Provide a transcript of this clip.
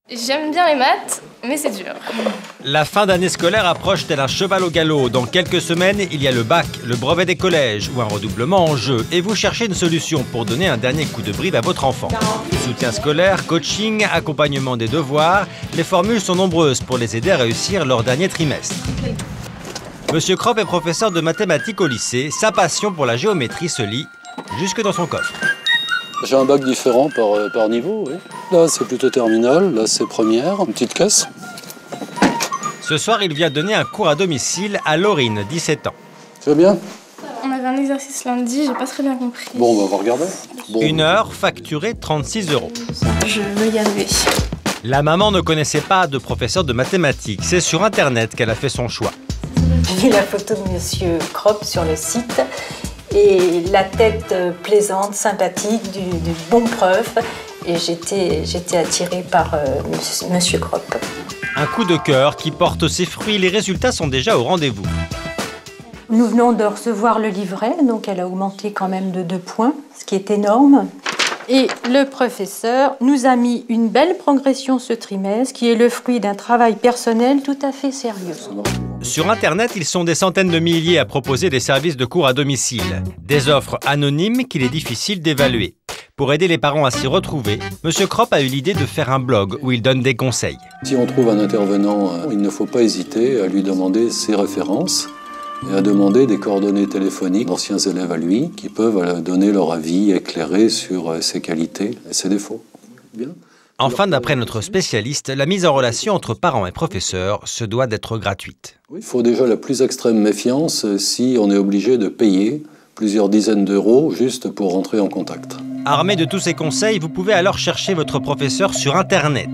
J'aime bien les maths, mais c'est dur. La fin d'année scolaire approche tel un cheval au galop. Dans quelques semaines, il y a le bac, le brevet des collèges ou un redoublement en jeu. Et vous cherchez une solution pour donner un dernier coup de brive à votre enfant. Soutien scolaire, coaching, accompagnement des devoirs. Les formules sont nombreuses pour les aider à réussir leur dernier trimestre. Monsieur Kropp est professeur de mathématiques au lycée. Sa passion pour la géométrie se lit jusque dans son coffre. J'ai un bac différent par niveau, oui. Là, c'est plutôt terminal, là, c'est première, une petite caisse. Ce soir, il vient donner un cours à domicile à Laurine, 17 ans. Tu vas bien? On avait un exercice lundi, j'ai pas très bien compris. Bon, on va regarder. Bon. 1 heure facturée 36 €. Je veux y arriver. La maman ne connaissait pas de professeur de mathématiques. C'est sur Internet qu'elle a fait son choix. J'ai vu la photo de Monsieur Kropp sur le site et la tête plaisante, sympathique, du bon prof. Et j'étais attirée par Monsieur Kropp. Un coup de cœur qui porte ses fruits. Les résultats sont déjà au rendez-vous. Nous venons de recevoir le livret, donc elle a augmenté quand même de 2 points, ce qui est énorme. Et le professeur nous a mis une belle progression ce trimestre, qui est le fruit d'un travail personnel tout à fait sérieux. Sur Internet, ils sont des centaines de milliers à proposer des services de cours à domicile. Des offres anonymes qu'il est difficile d'évaluer. Pour aider les parents à s'y retrouver, Monsieur Kropp a eu l'idée de faire un blog où il donne des conseils. Si on trouve un intervenant, il ne faut pas hésiter à lui demander ses références et à demander des coordonnées téléphoniques d'anciens élèves à lui qui peuvent donner leur avis éclairé sur ses qualités et ses défauts. Bien. Enfin, d'après notre spécialiste, la mise en relation entre parents et professeurs se doit d'être gratuite. Il faut déjà la plus extrême méfiance si on est obligé de payer plusieurs dizaines d'euros juste pour rentrer en contact. Armé de tous ces conseils, vous pouvez alors chercher votre professeur sur Internet.